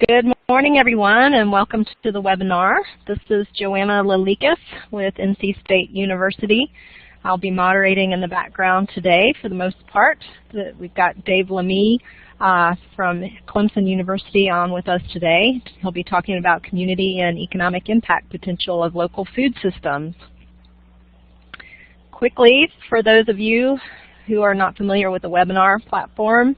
Good morning, everyone, and welcome to the webinar. This is Joanna Lalikas with NC State University. I'll be moderating in the background today for the most part. We've got Dave Lamy from Clemson University on with us today. He'll be talking about community and economic impact potential of local food systems. Quickly, for those of you who are not familiar with the webinar platform,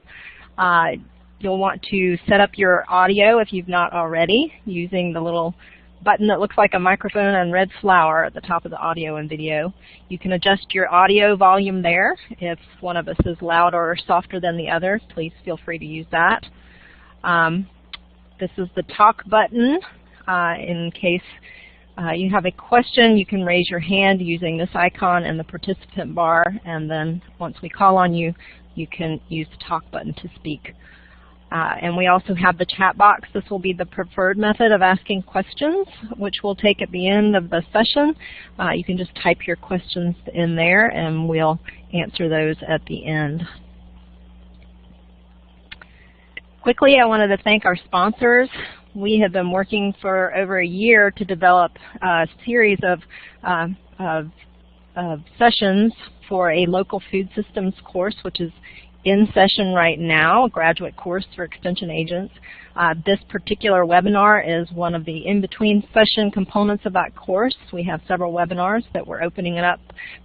you'll want to set up your audio if you've not already using the little button that looks like a microphone and red flower at the top of the audio and video. You can adjust your audio volume there. If one of us is louder or softer than the other, please feel free to use that. This is the talk button. In case you have a question, you can raise your hand using this icon and the participant bar, and then once we call on you, you can use the talk button to speak. And we also have the chat box. This will be the preferred method of asking questions, which we'll take at the end of the session. You can just type your questions in there and we'll answer those at the end. Quickly, I wanted to thank our sponsors. We have been working for over a year to develop a series of sessions for a local food systems course, which is in session right now, a graduate course for extension agents. This particular webinar is one of the in-between session components of that course. We have several webinars that we're opening it up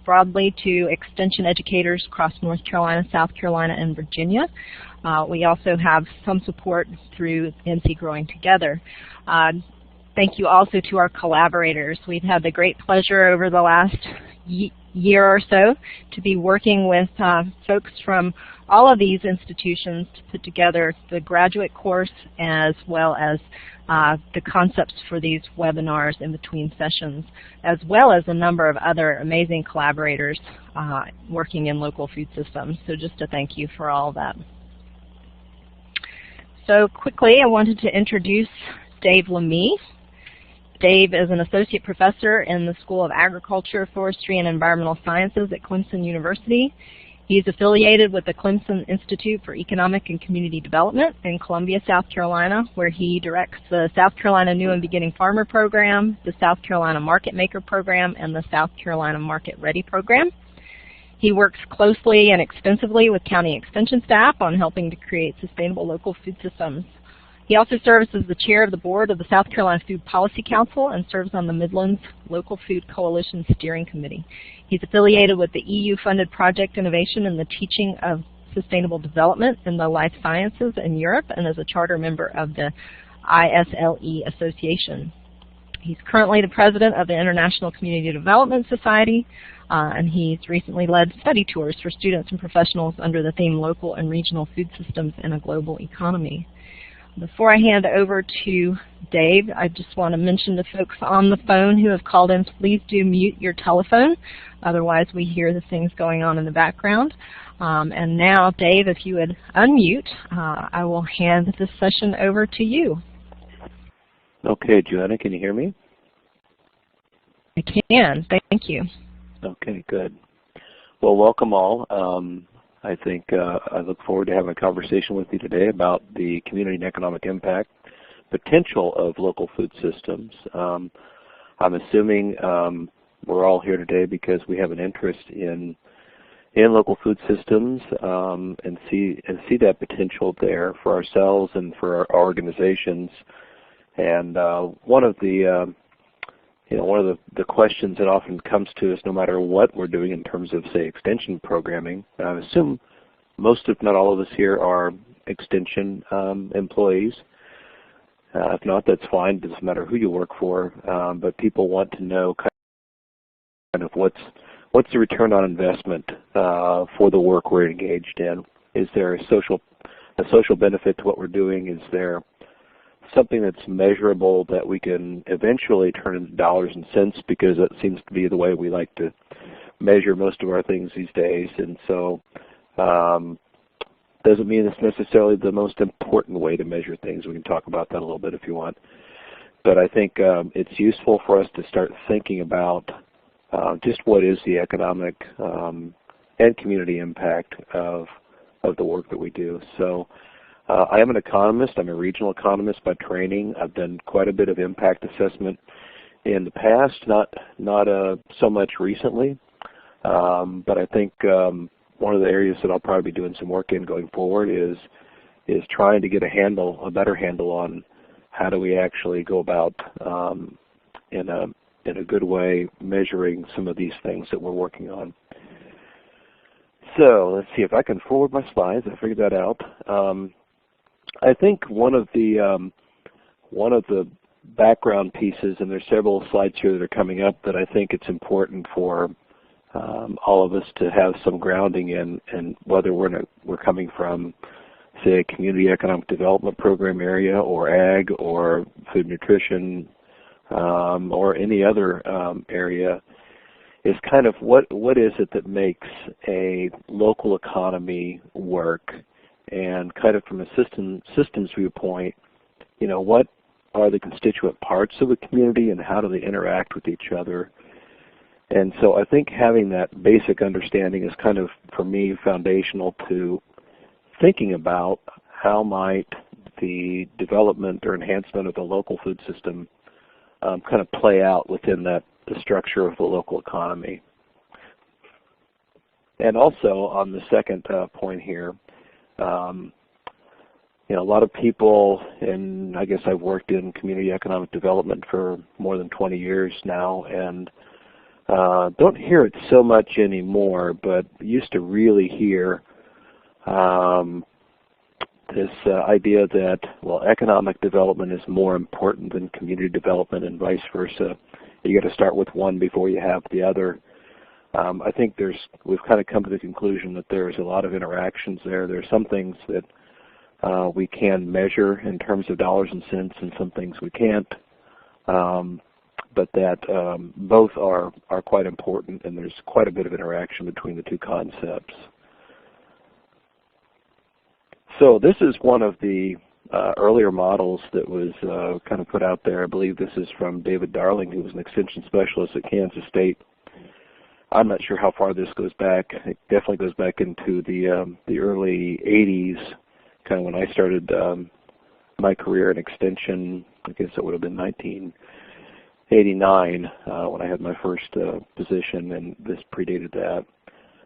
broadly to extension educators across North Carolina, South Carolina, and Virginia. We also have some support through NC Growing Together. Thank you also to our collaborators. We've had the great pleasure over the last year or so to be working with folks from all of these institutions to put together the graduate course as well as the concepts for these webinars in between sessions, as well as a number of other amazing collaborators working in local food systems. So just a thank you for all of that. So quickly, I wanted to introduce Dave Lamy. Dave is an associate professor in the School of Agriculture, Forestry, and Environmental Sciences at Clemson University. He's affiliated with the Clemson Institute for Economic and Community Development in Columbia, South Carolina, where he directs the South Carolina New and Beginning Farmer Program, the South Carolina Market Maker Program, and the South Carolina Market Ready Program. He works closely and extensively with county extension staff on helping to create sustainable local food systems. He also serves as the chair of the board of the South Carolina Food Policy Council and serves on the Midlands Local Food Coalition Steering Committee. He's affiliated with the EU-funded Project Innovation in the Teaching of Sustainable Development in the Life Sciences in Europe and is a charter member of the ISLE Association. He's currently the president of the International Community Development Society, and he's recently led study tours for students and professionals under the theme Local and Regional Food Systems in a Global Economy. Before I hand over to Dave, I just want to mention to folks on the phone who have called in, please do mute your telephone. Otherwise, we hear the things going on in the background. And now, Dave, if you would unmute, I will hand this session over to you. Okay, Joanna, can you hear me? I can. Thank you. Okay, good. Well, welcome all. I think I look forward to having a conversation with you today about the community and economic impact potential of local food systems. I'm assuming we're all here today because we have an interest in local food systems and see that potential there for ourselves and for our organizations. And one of the questions that often comes to us, no matter what we're doing in terms of, say, extension programming, I assume most, if not all of us here are extension employees. If not, that's fine. It doesn't matter who you work for, but people want to know kind of what's the return on investment for the work we're engaged in. Is there a social benefit to what we're doing? Is there something that's measurable that we can eventually turn into dollars and cents, because that seems to be the way we like to measure most of our things these days. And so doesn't mean it's necessarily the most important way to measure things. We can talk about that a little bit if you want. But I think it's useful for us to start thinking about just what is the economic and community impact of the work that we do. So I am an economist. I'm a regional economist by training. I've done quite a bit of impact assessment in the past, not so much recently, but I think one of the areas that I'll probably be doing some work in going forward is trying to get a better handle on how do we actually go about in a good way measuring some of these things that we're working on. So let's see if I can forward my slides. I figured that out. I think one of the background pieces, and there's several slides here that are coming up that I think it's important for all of us to have some grounding in, and whether we're coming from, say, a community economic development program area, or ag, or food nutrition, or any other area, is kind of what is it that makes a local economy work, and kind of from a systems viewpoint, what are the constituent parts of a community and how do they interact with each other. And so I think having that basic understanding is kind of, for me, foundational to thinking about how might the development or enhancement of the local food system kind of play out within the structure of the local economy. And also on the second point here, a lot of people, and I guess I've worked in community economic development for more than 20 years now, and don't hear it so much anymore, but used to really hear this idea that, well, economic development is more important than community development and vice versa. You got to start with one before you have the other. I think we've kind of come to the conclusion that there's a lot of interactions there. There are some things that we can measure in terms of dollars and cents, and some things we can't. But that both are quite important, and there's quite a bit of interaction between the two concepts. So this is one of the earlier models that was kind of put out there. I believe this is from David Darling, who was an extension specialist at Kansas State. I'm not sure how far this goes back. It definitely goes back into the early 80s, kind of when I started my career in extension. I guess it would have been 1989 when I had my first position, and this predated that.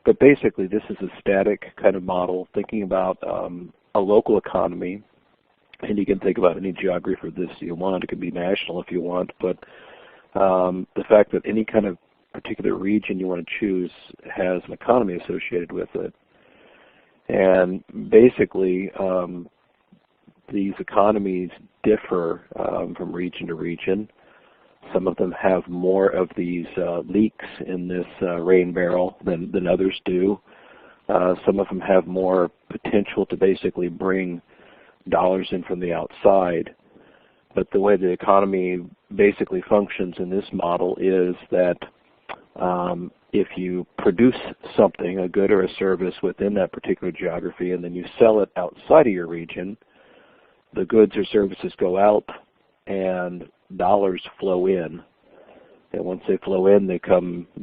But basically, this is a static kind of model, thinking about a local economy, and you can think about any geography for this you want. It could be national if you want, but the fact that any kind of particular region you want to choose has an economy associated with it. And basically, these economies differ from region to region. Some of them have more of these leaks in this rain barrel than others do. Some of them have more potential to basically bring dollars in from the outside. But the way the economy basically functions in this model is that if you produce something, a good or a service within that particular geography, and then you sell it outside of your region, the goods or services go out and dollars flow in. And once they flow in, they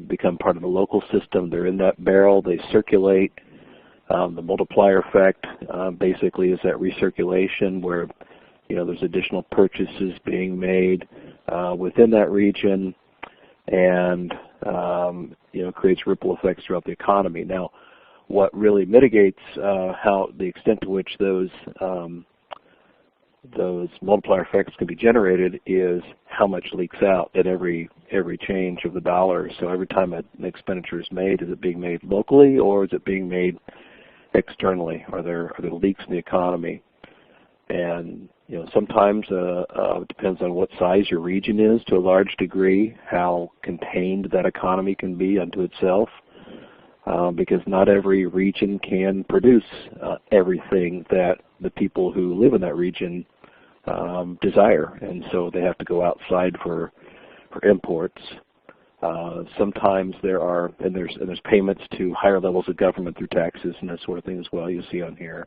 become part of the local system. They're in that barrel. They circulate. The multiplier effect basically is that recirculation where there's additional purchases being made within that region, and creates ripple effects throughout the economy. Now, what really mitigates how the extent to which those multiplier effects can be generated is how much leaks out at every change of the dollar. So every time an expenditure is made, is it being made locally or is it being made externally? Are there leaks in the economy? And sometimes it depends on what size your region is to a large degree, how contained that economy can be unto itself, because not every region can produce everything that the people who live in that region desire, and so they have to go outside for imports. Sometimes there's payments to higher levels of government through taxes and that sort of thing as well. You see on here.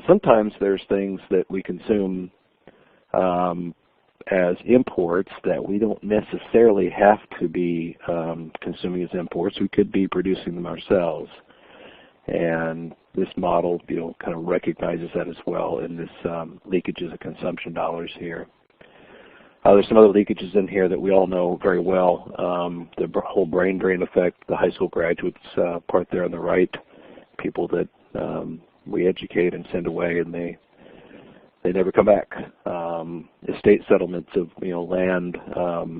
Sometimes there's things that we consume as imports that we don't necessarily have to be consuming as imports. We could be producing them ourselves. And this model, kind of recognizes that as well in this leakages of consumption dollars here. There's some other leakages in here that we all know very well. The whole brain drain effect, the high school graduates part there on the right, people that we educate and send away, and they never come back. Estate settlements of land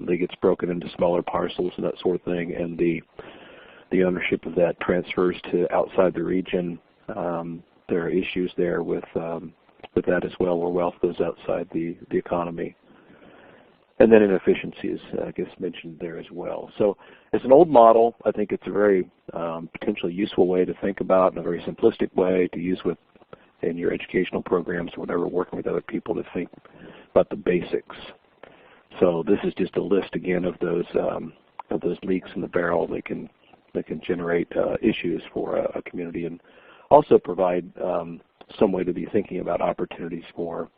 that gets broken into smaller parcels and that sort of thing, and the ownership of that transfers to outside the region. There are issues there with that as well, where wealth goes outside the economy. And then inefficiencies, I guess, mentioned there as well. So it's an old model. I think it's a very potentially useful way to think about, and a very simplistic way to use in your educational programs or whatever, working with other people to think about the basics. So this is just a list again of those leaks in the barrel that can generate issues for a community, and also provide some way to be thinking about opportunities for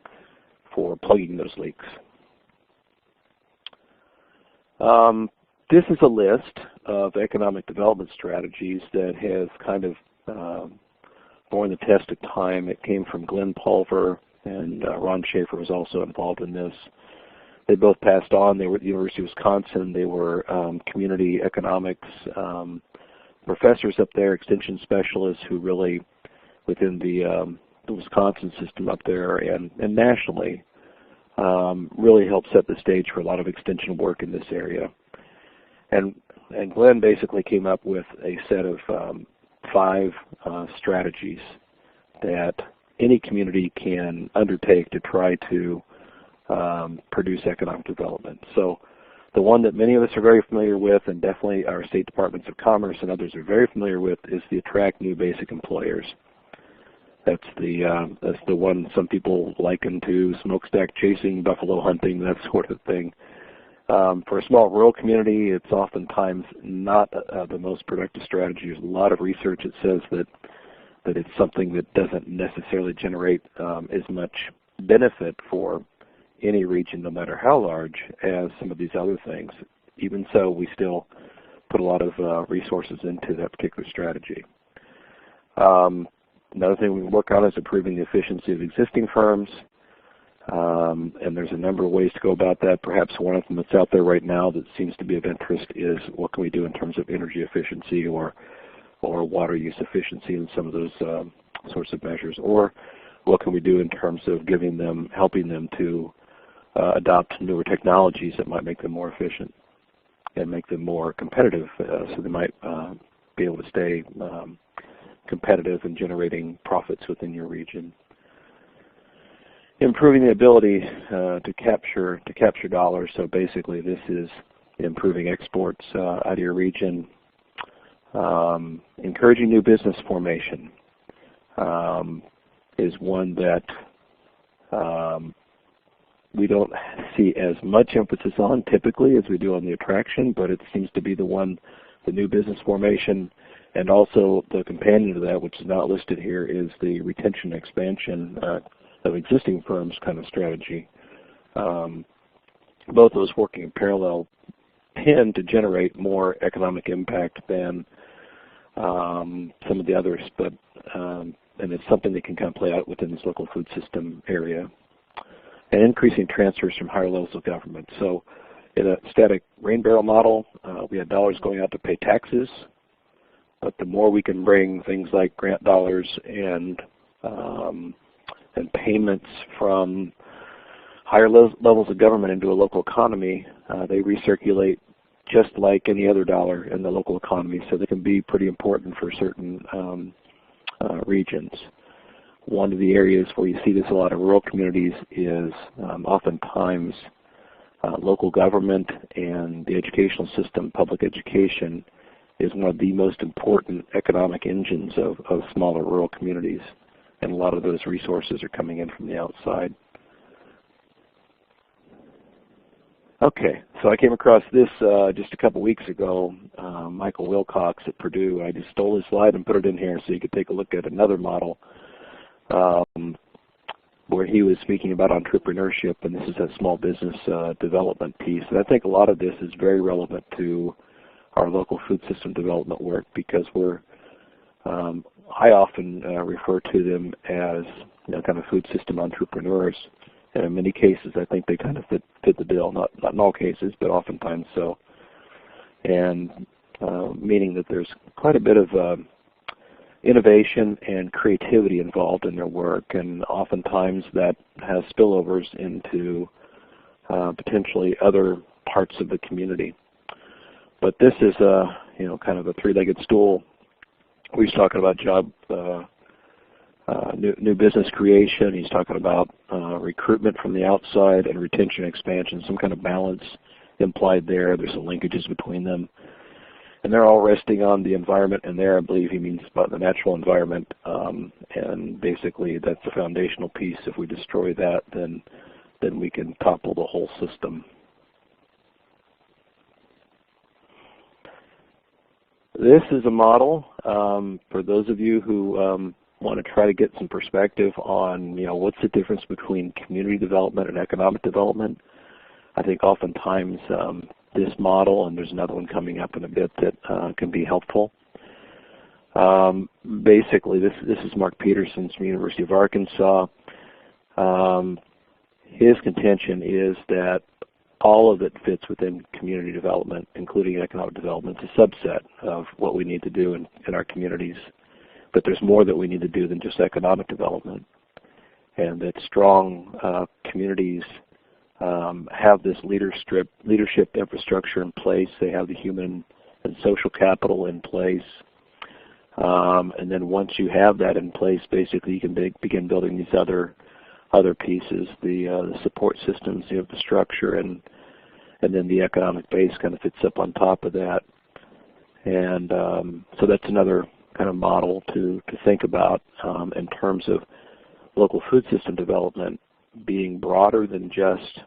plugging those leaks. This is a list of economic development strategies that has kind of borne the test of time. It came from Glenn Pulver, and Ron Schaefer was also involved in this. They both passed on. They were at the University of Wisconsin. They were community economics professors up there, extension specialists who really, within the Wisconsin system up there and nationally, really helped set the stage for a lot of extension work in this area. And Glenn basically came up with a set of 5 strategies that any community can undertake to try to produce economic development. So the one that many of us are very familiar with, and definitely our state departments of commerce and others are very familiar with, is the attract new basic employers. That's the one some people liken to smokestack chasing, buffalo hunting, that sort of thing. For a small rural community, it's oftentimes not the most productive strategy. There's a lot of research that says that it's something that doesn't necessarily generate as much benefit for any region, no matter how large, as some of these other things. Even so, we still put a lot of resources into that particular strategy. Another thing we can work on is improving the efficiency of existing firms. And there's a number of ways to go about that. Perhaps one of them that's out there right now that seems to be of interest is what can we do in terms of energy efficiency or water use efficiency in some of those sorts of measures, or what can we do in terms of helping them to adopt newer technologies that might make them more efficient and make them more competitive, so they might be able to stay competitive in generating profits within your region. Improving the ability to capture dollars. So basically, this is improving exports out of your region. Encouraging new business formation is one that we don't see as much emphasis on typically as we do on the attraction, but it seems to be the new business formation, and also the companion to that, which is not listed here, is the retention expansion of existing firms kind of strategy. Both those working in parallel tend to generate more economic impact than some of the others, but and it's something that can kind of play out within this local food system area. And increasing transfers from higher levels of government. So in a static rain barrel model, we had dollars going out to pay taxes, but the more we can bring things like grant dollars and payments from higher levels of government into a local economy, they recirculate just like any other dollar in the local economy, so they can be pretty important for certain regions. One of the areas where you see this a lot of rural communities is oftentimes local government and the educational system. Public education is one of the most important economic engines of smaller rural communities, and a lot of those resources are coming in from the outside. Okay, so I came across this just a couple weeks ago. Michael Wilcox at Purdue. I just stole his slide and put it in here so you could take a look at another model where he was speaking about entrepreneurship, and this is a small business development piece. And I think a lot of this is very relevant to our local food system development work, because we're I often refer to them as kind of food system entrepreneurs. And in many cases, I think they kind of fit the bill. Not in all cases, but oftentimes so. And meaning that there's quite a bit of innovation and creativity involved in their work, and oftentimes that has spillovers into potentially other parts of the community. But this is kind of a three-legged stool. He's talking about new business creation. He's talking about recruitment from the outside and retention expansion, some kind of balance implied there. There's some linkages between them. And they're all resting on the environment, and there I believe he means about the natural environment. And basically that's the foundational piece. If we destroy that, then we can topple the whole system. This is a model for those of you who want to try to get some perspective on what's the difference between community development and economic development. I think oftentimes this model, and there's another one coming up in a bit that can be helpful. Basically, this is Mark Peterson's from the University of Arkansas. His contention is that all of it fits within community development, including economic development. It's a subset of what we need to do in our communities. But there's more that we need to do than just economic development. And that strong communities have this leadership infrastructure in place. They have the human and social capital in place. And then once you have that in place, basically you can begin building these other pieces, the support systems, the structure, and then the economic base kind of fits up on top of that. And so that's another kind of model to think about in terms of local food system development being broader than just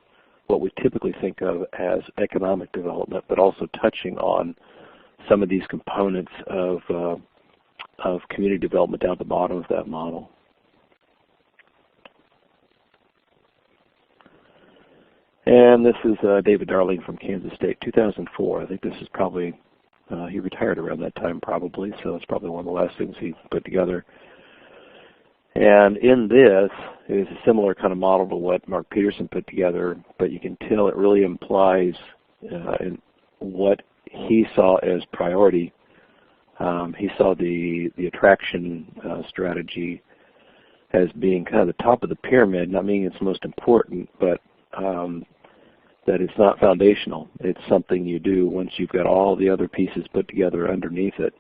what we typically think of as economic development, but also touching on some of these components of community development down at the bottom of that model. And this is David Darling from Kansas State, 2004. I think this is probably, he retired around that time probably, so it's probably one of the last things he put together. And in this is a similar kind of model to what Mark Peterson put together, but you can tell it really implies in what he saw as priority. He saw the attraction strategy as being kind of the top of the pyramid, not meaning it's most important, but that it's not foundational. It's something you do once you've got all the other pieces put together underneath it,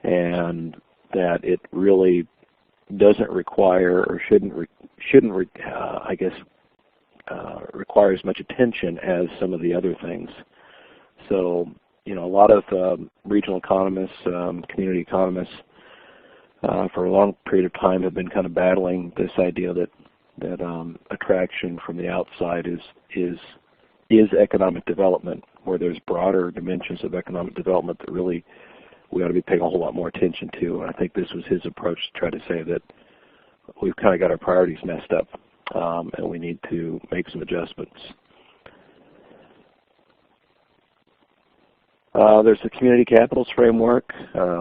and that it really doesn't require or shouldn't require as much attention as some of the other things. So, a lot of regional economists, community economists, for a long period of time have been kind of battling this idea that attraction from the outside is economic development, where there's broader dimensions of economic development that really we ought to be paying a whole lot more attention to. And I think this was his approach to try to say that we've kind of got our priorities messed up, and we need to make some adjustments. There's the Community Capitals Framework.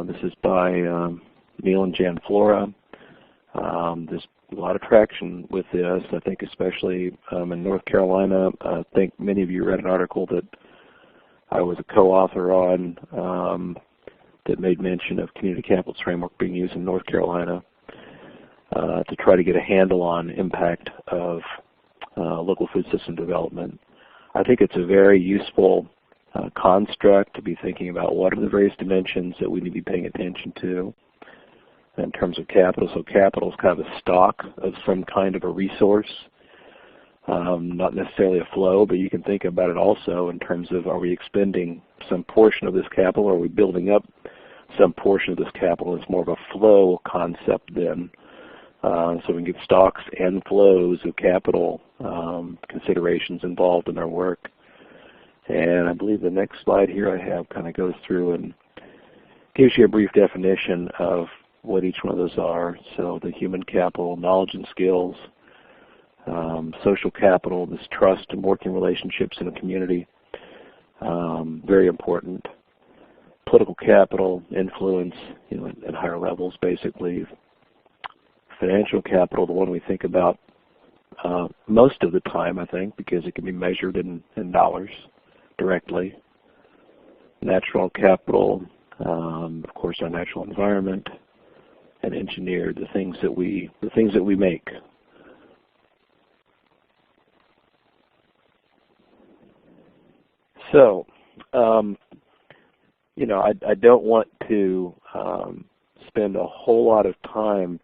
This is by Neil and Jan Flora. There's a lot of traction with this, I think, especially in North Carolina. I think many of you read an article that I was a co-author on that made mention of Community Capitals Framework being used in North Carolina to try to get a handle on impact of local food system development. I think it's a very useful construct to be thinking about what are the various dimensions that we need to be paying attention to in terms of capital. So capital is kind of a stock of some kind of a resource, not necessarily a flow, but you can think about it also in terms of, are we expending some portion of this capital, or are we building up some portion of this capital? It's more of a flow concept then. So we can get stocks and flows of capital considerations involved in our work. And I believe the next slide here I have kind of goes through and gives you a brief definition of what each one of those are. So the human capital, knowledge and skills, social capital, this trust and working relationships in a community, very important. political capital, influence, at higher levels, basically. Financial capital, the one we think about most of the time, I think, because it can be measured in dollars directly. Natural capital, of course, our natural environment, and engineered, the things that we make. So, I don't want to spend a whole lot of time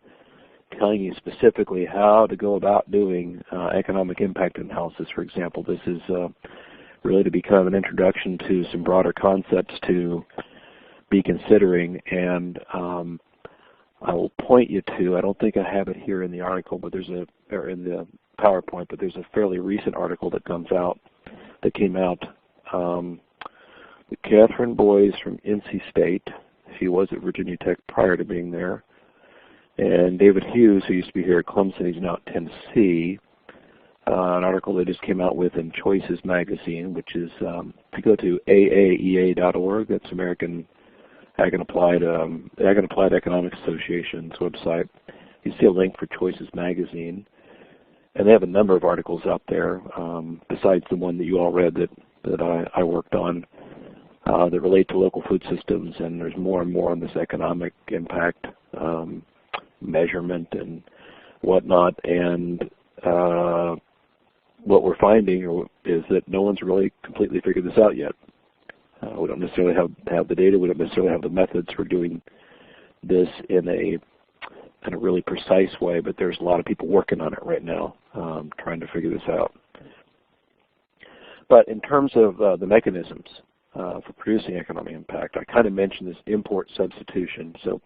telling you specifically how to go about doing economic impact analysis, for example. This is really to be kind of an introduction to some broader concepts to be considering, and I will point you to, I don't think I have it here in the article, but or in the PowerPoint, but there's a fairly recent article that came out. Catherine Boyes from NC State, she was at Virginia Tech prior to being there, and David Hughes, who used to be here at Clemson, he's now at Tennessee, an article they just came out with in Choices magazine, which is, if you go to AAEA.org, that's American Ag and Applied Economics Association's website, you see a link for Choices magazine, and they have a number of articles out there, besides the one that you all read that I worked on, that relate to local food systems, and there's more and more on this economic impact measurement and whatnot. And what we're finding is that no one's really completely figured this out yet. We don't necessarily have the data. We don't necessarily have the methods for doing this in a really precise way, but there's a lot of people working on it right now, trying to figure this out. But in terms of the mechanisms for producing economic impact, I kind of mentioned this import substitution, so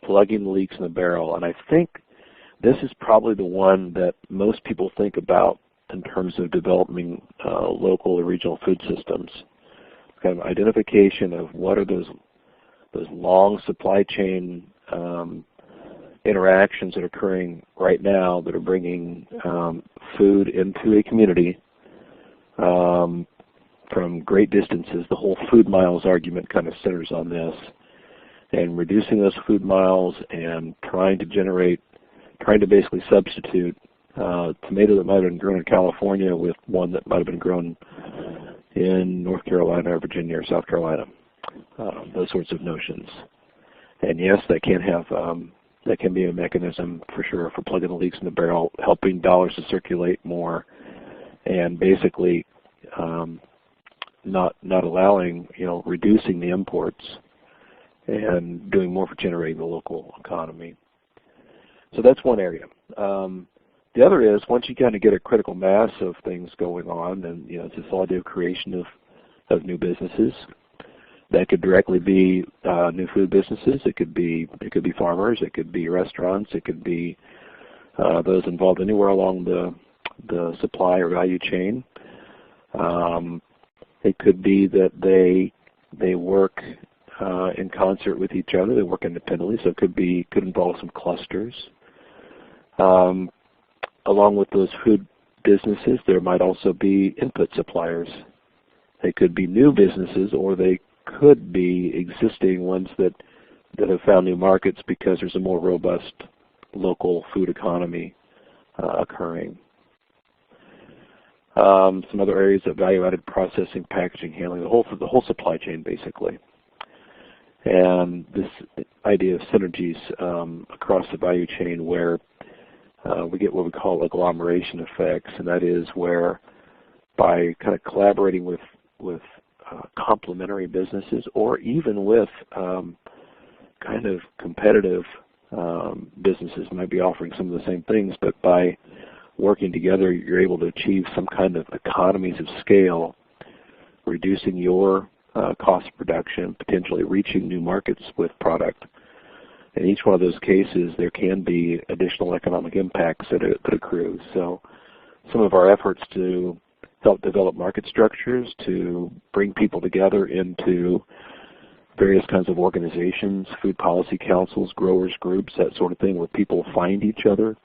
plugging the leaks in the barrel, and I think this is probably the one that most people think about in terms of developing local or regional food systems. Kind of identification of what are those long supply chain interactions that are occurring right now that are bringing food into a community from great distances. The whole food miles argument kind of centers on this, and reducing those food miles and trying to basically substitute tomato that might have been grown in California with one that might have been grown in North Carolina or Virginia or South Carolina, those sorts of notions. And yes, that can be a mechanism for sure for plugging the leaks in the barrel, helping dollars to circulate more, and basically not allowing, reducing the imports and doing more for generating the local economy. So that's one area. The other is, once you kind of get a critical mass of things going on, and it's this idea of creation of new businesses. That could directly be new food businesses. It could be farmers. It could be restaurants. It could be those involved anywhere along the supply or value chain. It could be that they work in concert with each other. They work independently, so it could involve some clusters. Along with those food businesses, there might also be input suppliers. They could be new businesses, or they could be existing ones that have found new markets because there's a more robust local food economy occurring. Some other areas of value-added processing, packaging, handling, the whole supply chain, basically. And this idea of synergies across the value chain, where we get what we call agglomeration effects, and that is where by kind of collaborating with complementary businesses, or even with kind of competitive businesses might be offering some of the same things, but by working together, you're able to achieve some kind of economies of scale, reducing your cost of production, potentially reaching new markets with product. In each one of those cases, there can be additional economic impacts that accrue. So some of our efforts to help develop market structures, to bring people together into various kinds of organizations, food policy councils, growers groups, that sort of thing, where people find each other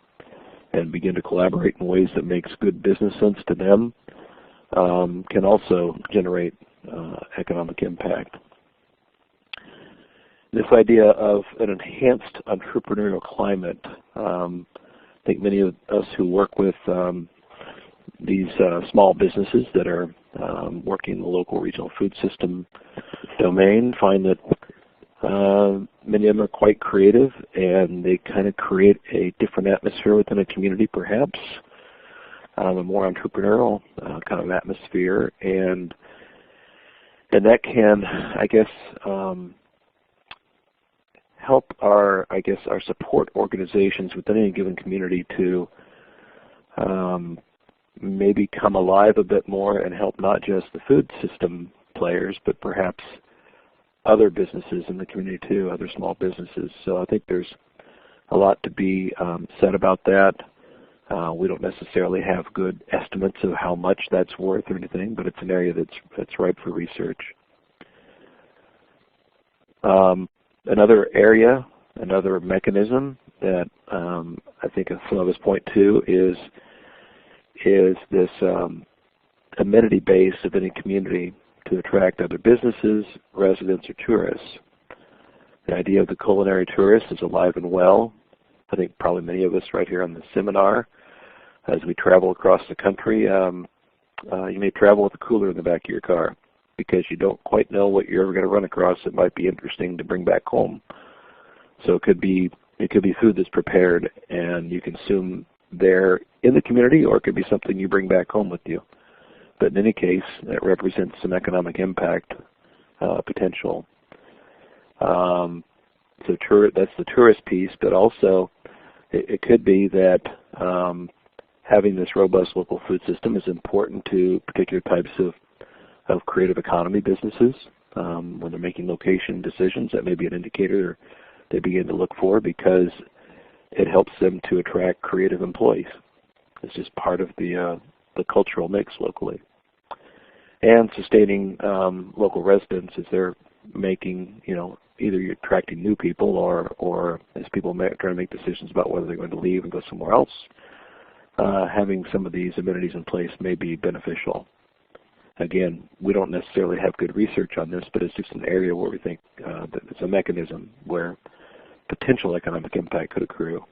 and begin to collaborate in ways that makes good business sense to them, can also generate economic impact. this idea of an enhanced entrepreneurial climate. I think many of us who work with these small businesses that are working in the local regional food system domain find that many of them are quite creative, and they kind of create a different atmosphere within a community, perhaps, a more entrepreneurial kind of atmosphere, and that can, I guess, help our support organizations within any given community to maybe come alive a bit more and help not just the food system players, but perhaps other businesses in the community too, other small businesses. So I think there's a lot to be said about that. We don't necessarily have good estimates of how much that's worth or anything, but it's an area that's ripe for research. Another area, another mechanism that I think some of us point to is this amenity base of any community to attract other businesses, residents, or tourists. The idea of the culinary tourist is alive and well. I think probably many of us right here on this seminar, as we travel across the country, you may travel with a cooler in the back of your car because you don't quite know what you're ever going to run across that might be interesting to bring back home. So it could be food that's prepared and you consume there in the community, or it could be something you bring back home with you. But in any case, it represents some economic impact potential. So that's the tourist piece, but also it could be that having this robust local food system is important to particular types of creative economy businesses. When they're making location decisions, that may be an indicator they begin to look for because it helps them to attract creative employees. It's just part of the cultural mix locally. And sustaining local residents as they're making, either you're attracting new people or as people trying to make decisions about whether they're going to leave and go somewhere else, having some of these amenities in place may be beneficial. Again, we don't necessarily have good research on this, but it's just an area where we think that it's a mechanism where potential economic impact could accrue.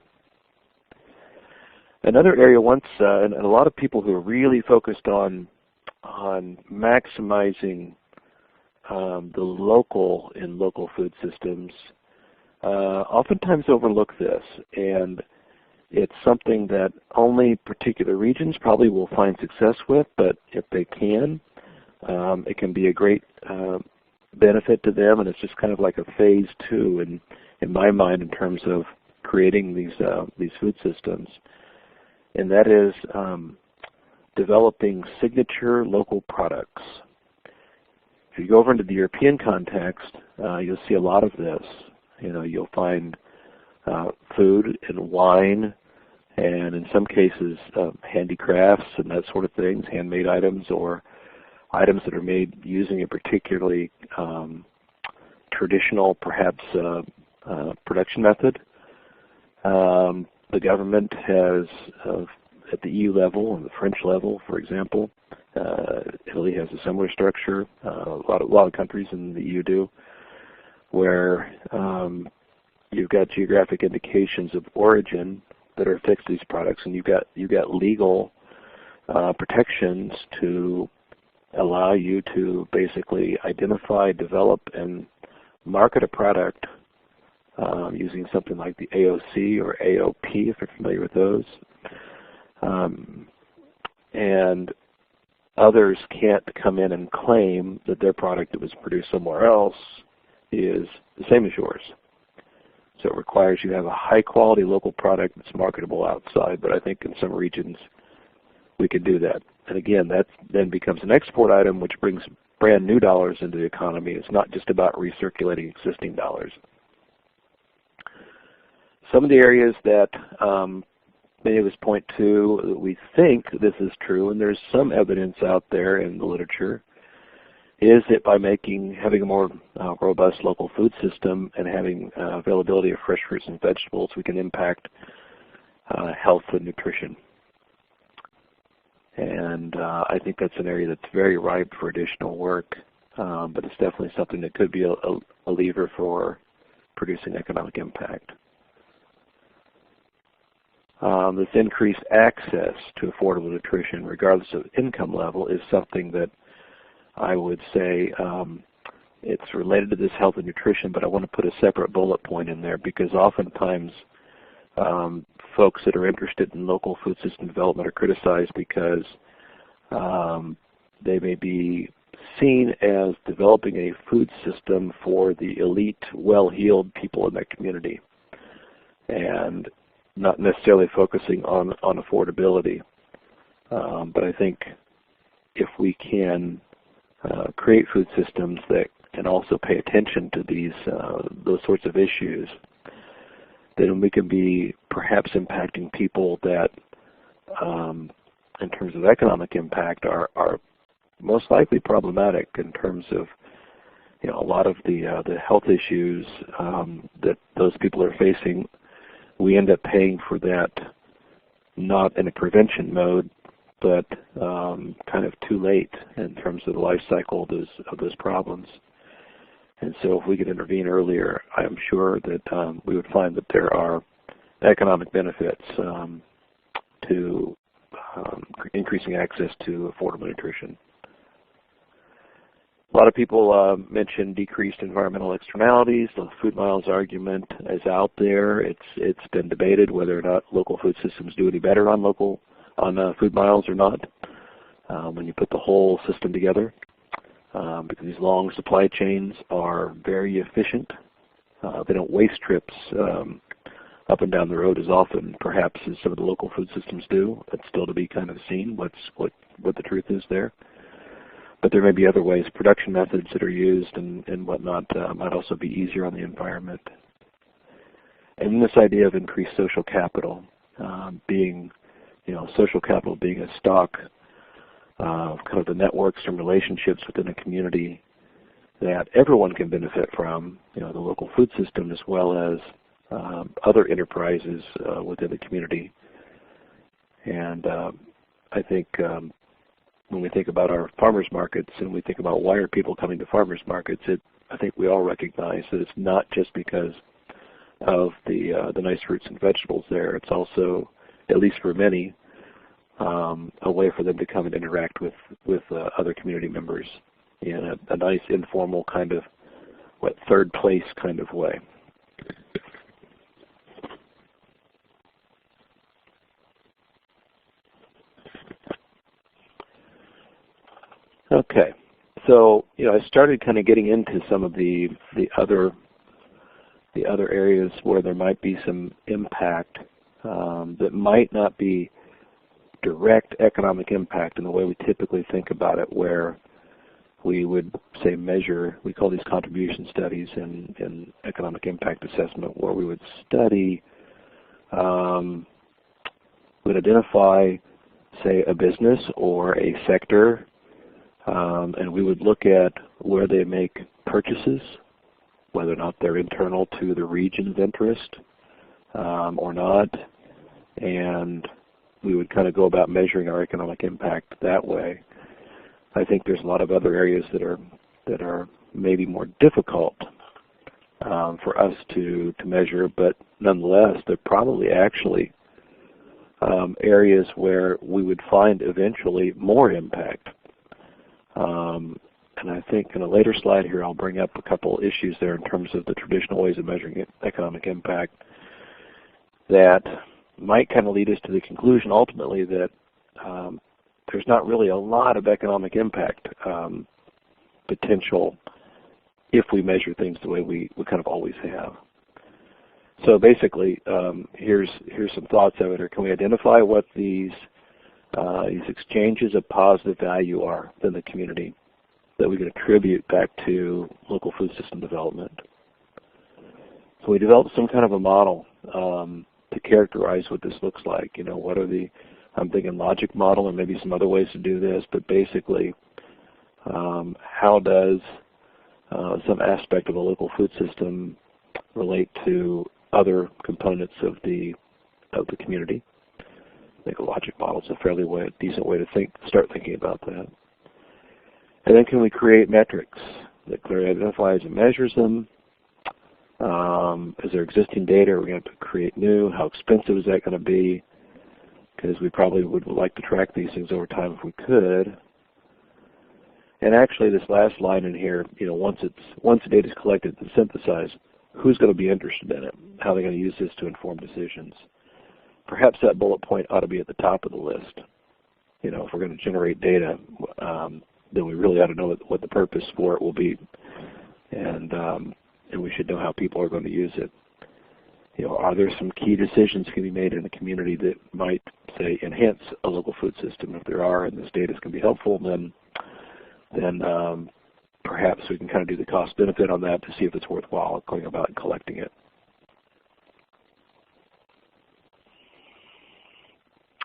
Another area and a lot of people who are really focused on maximizing the local in local food systems oftentimes overlook this, and it's something that only particular regions probably will find success with, but if they can, it can be a great benefit to them, and it's just kind of like a phase two in my mind in terms of creating these food systems, and that is developing signature local products. If you go over into the European context, you'll see a lot of this. You'll find food and wine, and in some cases handicrafts and that sort of things, handmade items or items that are made using a particularly traditional, perhaps, production method. The government has, at the EU level and the French level, for example, Italy has a similar structure. A lot of countries in the EU do, where you've got geographic indications of origin that are affixed to these products, and you've got legal protections to allow you to basically identify, develop, and market a product using something like the AOC or AOP, if you're familiar with those. And others can't come in and claim that their product that was produced somewhere else is the same as yours. So it requires you to have a high-quality local product that's marketable outside, but I think in some regions we can do that. And again, that then becomes an export item which brings brand new dollars into the economy. It's not just about recirculating existing dollars. Some of the areas that many of us point to that we think this is true, and there's some evidence out there in the literature, is that by having a more robust local food system and having availability of fresh fruits and vegetables, we can impact health and nutrition. And I think that's an area that's very ripe for additional work, but it's definitely something that could be a lever for producing economic impact. This increased access to affordable nutrition, regardless of income level, is something that I would say it's related to this health and nutrition, but I want to put a separate bullet point in there because oftentimes folks that are interested in local food system development are criticized because they may be seen as developing a food system for the elite, well-heeled people in their community, and not necessarily focusing on affordability. But I think if we can create food systems that can also pay attention to those sorts of issues, then we can be perhaps impacting people that, in terms of economic impact, are most likely problematic in terms of, a lot of the health issues that those people are facing. We end up paying for that not in a prevention mode, but kind of too late in terms of the life cycle of those problems. And so if we could intervene earlier, I'm sure that we would find that there are economic benefits to increasing access to affordable nutrition. A lot of people mention decreased environmental externalities. The food miles argument is out there. It's been debated whether or not local food systems do any better on food miles or not when you put the whole system together, because these long supply chains are very efficient. They don't waste trips up and down the road as often, perhaps, as some of the local food systems do. It's still to be kind of seen what the truth is there. But there may be other ways, production methods that are used and whatnot might also be easier on the environment. And this idea of increased social capital, social capital being a stock of kind of the networks and relationships within a community that everyone can benefit from, the local food system as well as other enterprises within the community. And I think when we think about our farmers markets and we think about why are people coming to farmers markets, I think we all recognize that it's not just because of the nice fruits and vegetables there. It's also, at least for many, a way for them to come and interact with other community members in a nice informal kind of third place kind of way. Okay, so I started kind of getting into some of the other areas where there might be some impact that might not be direct economic impact in the way we typically think about it, where we would say measure. We call these contribution studies in economic impact assessment, where we would study, would identify, say, a business or a sector. And we would look at where they make purchases, whether or not they're internal to the region of interest or not, and we would kind of go about measuring our economic impact that way. I think there's a lot of other areas that are maybe more difficult for us to measure, but nonetheless, they're probably actually areas where we would find eventually more impact. And I think in a later slide here, I'll bring up a couple issues there in terms of the traditional ways of measuring economic impact that might kind of lead us to the conclusion ultimately that there's not really a lot of economic impact potential if we measure things the way we kind of always have. So basically, here's some thoughts of it. Or can we identify what these exchanges of positive value are within the community that we can attribute back to local food system development? So we developed some kind of a model to characterize what this looks like. What are I'm thinking logic model, or maybe some other ways to do this, but basically, how does some aspect of a local food system relate to other components of the community? I think a logic model is a fairly decent way to start thinking about that. And then can we create metrics that clearly identifies and measures them? Is there existing data? Are we going to have to create new? How expensive is that going to be? Because we probably would like to track these things over time if we could. And actually, this last line in here, once the data is collected and synthesized, who's going to be interested in it? How are they going to use this to inform decisions? Perhaps that bullet point ought to be at the top of the list. If we're going to generate data, then we really ought to know what the purpose for it will be, and we should know how people are going to use it. Are there some key decisions that can be made in the community that might, say, enhance a local food system? If there are, and this data is going to be helpful, then perhaps we can kind of do the cost benefit on that to see if it's worthwhile going about and collecting it.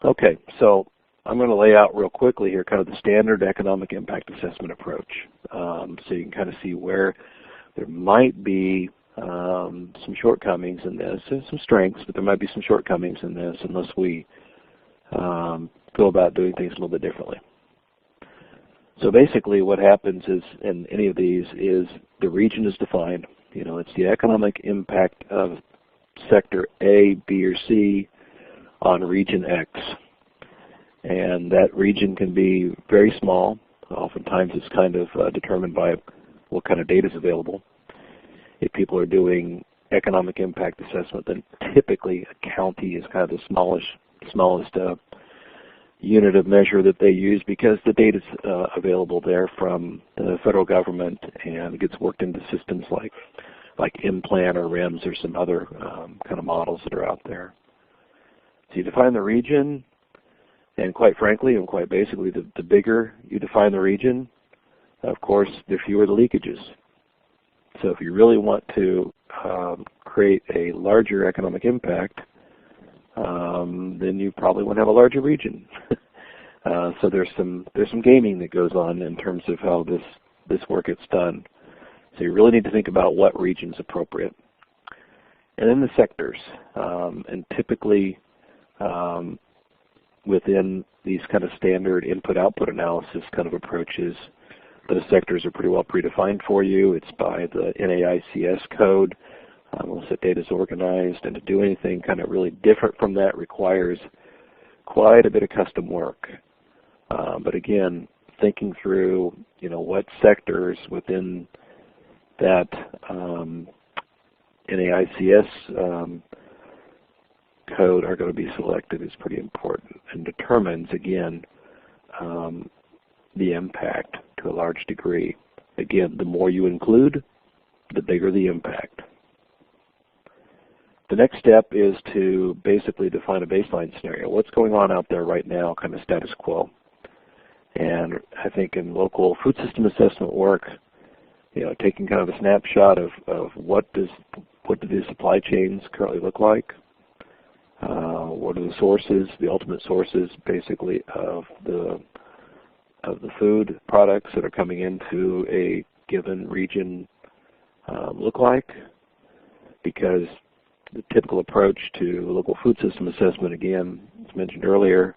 Okay, so I'm going to lay out real quickly here kind of the standard economic impact assessment approach, so you can kind of see where there might be some shortcomings in this. There's some strengths, but there might be some shortcomings in this unless we go about doing things a little bit differently. So basically what happens is, in any of these, is the region is defined. It's the economic impact of sector A, B, or C on region X. And that region can be very small. Oftentimes it's kind of determined by what kind of data is available. If people are doing economic impact assessment, then typically a county is kind of the smallest unit of measure that they use, because the data is available there from the federal government, and it gets worked into systems like IMPLAN or REMS or some other kind of models that are out there. So you define the region, and quite frankly and quite basically, the bigger you define the region, of course, the fewer the leakages. So if you really want to create a larger economic impact, then you probably want to have a larger region. So there's some gaming that goes on in terms of how this work gets done. So you really need to think about what region is appropriate. And then the sectors, and typically within these kind of standard input-output analysis kind of approaches, those sectors are pretty well predefined for you. It's by the NAICS code. Once that data is organized, and to do anything kind of really different from that requires quite a bit of custom work. But again, thinking through, what sectors within that NAICS code are going to be selected is pretty important, and determines, again, the impact to a large degree. Again, the more you include, the bigger the impact. The next step is to basically define a baseline scenario. What's going on out there right now, kind of status quo. And I think in local food system assessment work, taking kind of a snapshot of what do the supply chains currently look like, what are the sources, the ultimate sources, basically, of the food products that are coming into a given region look like, because the typical approach to local food system assessment, again, as mentioned earlier,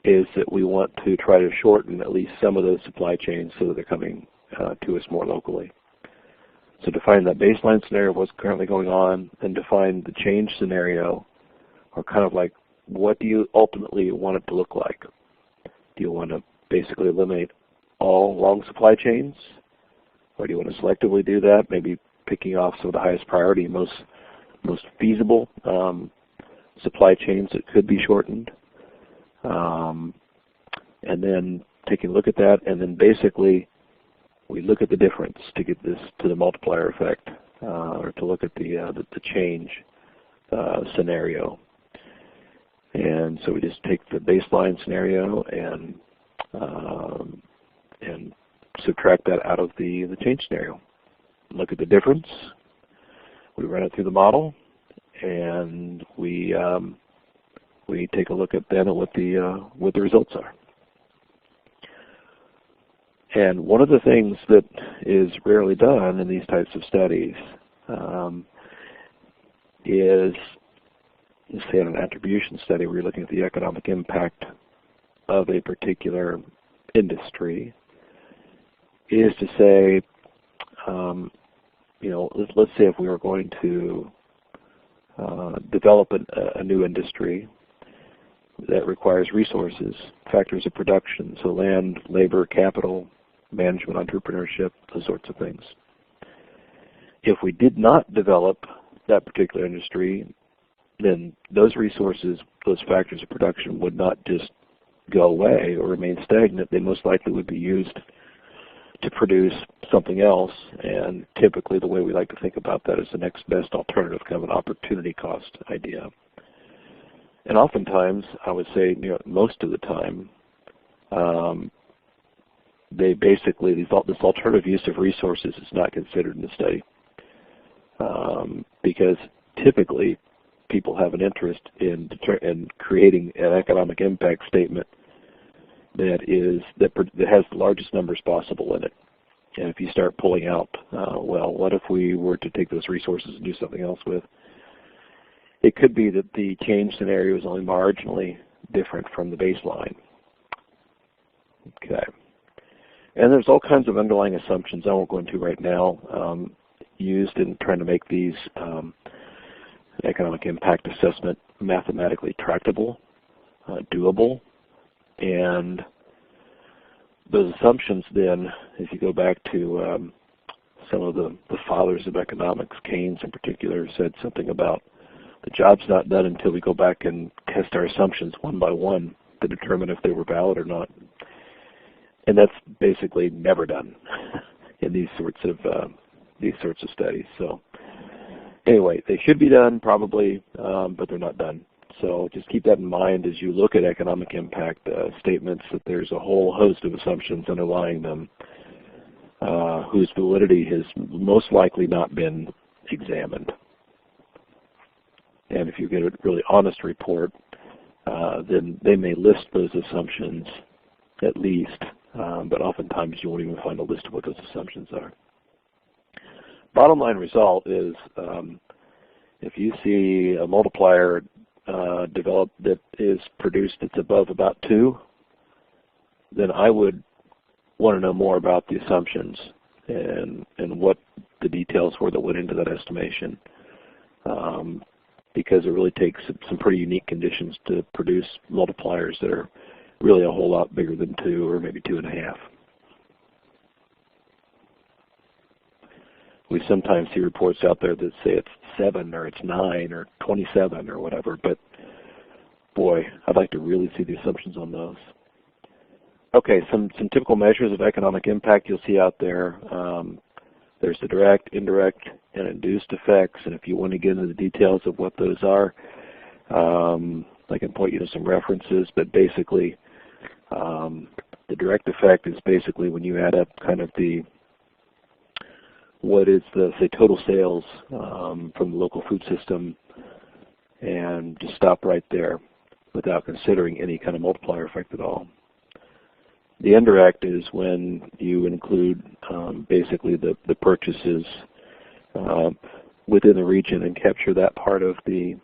is that we want to try to shorten at least some of those supply chains so that they're coming to us more locally. So define that baseline scenario of what's currently going on, and define the change scenario, or kind of like, what do you ultimately want it to look like? Do you want to basically eliminate all long supply chains, or do you want to selectively do that, maybe picking off some of the highest priority, most feasible supply chains that could be shortened, and then taking a look at that, and then basically we look at the difference to get this to the multiplier effect, or to look at the change scenario. And so we just take the baseline scenario and subtract that out of the change scenario. Look at the difference. We run it through the model, and we take a look at then at what the results are. And one of the things that is rarely done in these types of studies is, say, in an attribution study where you're looking at the economic impact of a particular industry, is to say, let's say if we were going to develop a new industry that requires resources, factors of production, so land, labor, capital, management, entrepreneurship, those sorts of things. If we did not develop that particular industry, then those resources, those factors of production would not just go away or remain stagnant. They most likely would be used to produce something else, and typically the way we like to think about that is the next best alternative, kind of an opportunity cost idea. And oftentimes, I would say, most of the time, they basically, this alternative use of resources is not considered in the study, because typically people have an interest in creating an economic impact statement that has the largest numbers possible in it. And if you start pulling out, well, what if we were to take those resources and do something else with? It could be that the change scenario is only marginally different from the baseline. Okay. And there's all kinds of underlying assumptions I won't go into right now, used in trying to make these economic impact assessment mathematically tractable, doable, and those assumptions then, if you go back to some of the fathers of economics, Keynes in particular, said something about the job's not done until we go back and test our assumptions one by one to determine if they were valid or not. And that's basically never done in these sorts of studies. So anyway, they should be done probably, but they're not done. So just keep that in mind as you look at economic impact statements, that there's a whole host of assumptions underlying them whose validity has most likely not been examined. And if you get a really honest report, then they may list those assumptions at least, but oftentimes you won't even find a list of what those assumptions are. Bottom line result is if you see a multiplier developed that is produced that's above about 2, then I would want to know more about the assumptions and what the details were that went into that estimation, because it really takes some pretty unique conditions to produce multipliers that are really a whole lot bigger than 2 or maybe 2.5. We sometimes see reports out there that say it's 7 or it's 9 or 27 or whatever, but boy, I'd like to really see the assumptions on those. Okay, some typical measures of economic impact you'll see out there. There's the direct, indirect, and induced effects, and if you want to get into the details of what those are, I can point you to some references, but basically the direct effect is basically when you add up kind of what is the, say, total sales from the local food system, and just stop right there without considering any kind of multiplier effect at all. The indirect is when you include basically the purchases within the region and capture that part of the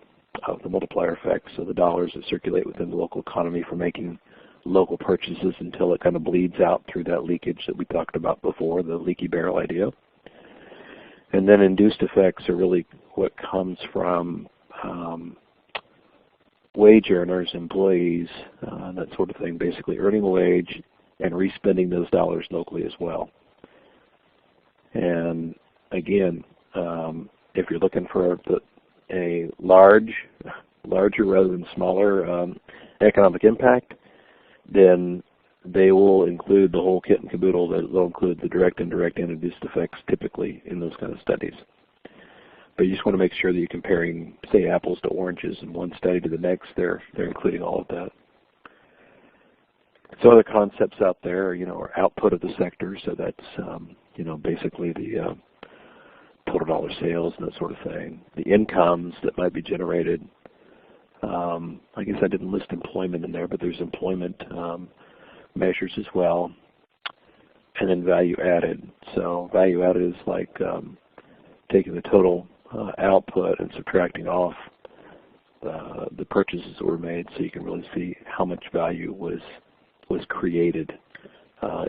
multiplier effect, so the dollars that circulate within the local economy for making local purchases until it kind of bleeds out through that leakage that we talked about before, the leaky barrel idea. And then induced effects are really what comes from wage earners, employees, that sort of thing, basically earning a wage and respending those dollars locally as well. And again, if you're looking for a larger rather than smaller economic impact, then they will include the whole kit and caboodle. They'll include the direct, indirect, and induced effects typically in those kind of studies. But you just want to make sure that you're comparing, say, apples to oranges in one study to the next. They're including all of that. So other concepts out there, are output of the sector. So that's, basically the total dollar sales and that sort of thing. The incomes that might be generated. I guess I didn't list employment in there, but there's employment measures as well. And then value added. So value added is like taking the total output and subtracting off the purchases that were made, so you can really see how much value was created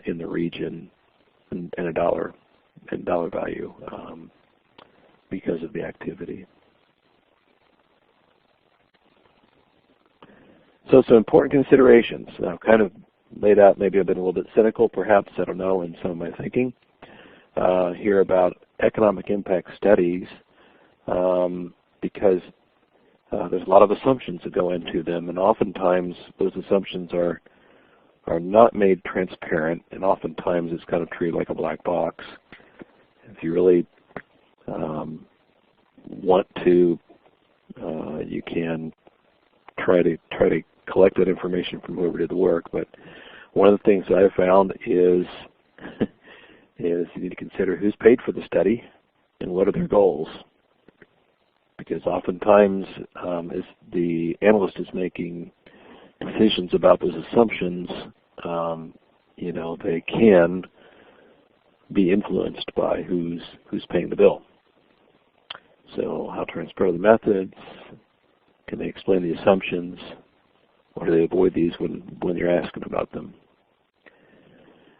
in the region and dollar value. because of the activity. So some important considerations. I've kind of laid out, maybe I've been a little bit cynical perhaps, I don't know, in some of my thinking here about economic impact studies because there's a lot of assumptions that go into them, and oftentimes those assumptions are not made transparent, and oftentimes it's kind of treated like a black box. If you really want to, you can try to collect that information from whoever did the work. But one of the things that I've found is you need to consider who's paid for the study and what are their goals. Because oftentimes, as the analyst is making decisions about those assumptions, they can be influenced by who's paying the bill. So how transparent are the methods? Can they explain the assumptions? Or do they avoid these when you're asking about them?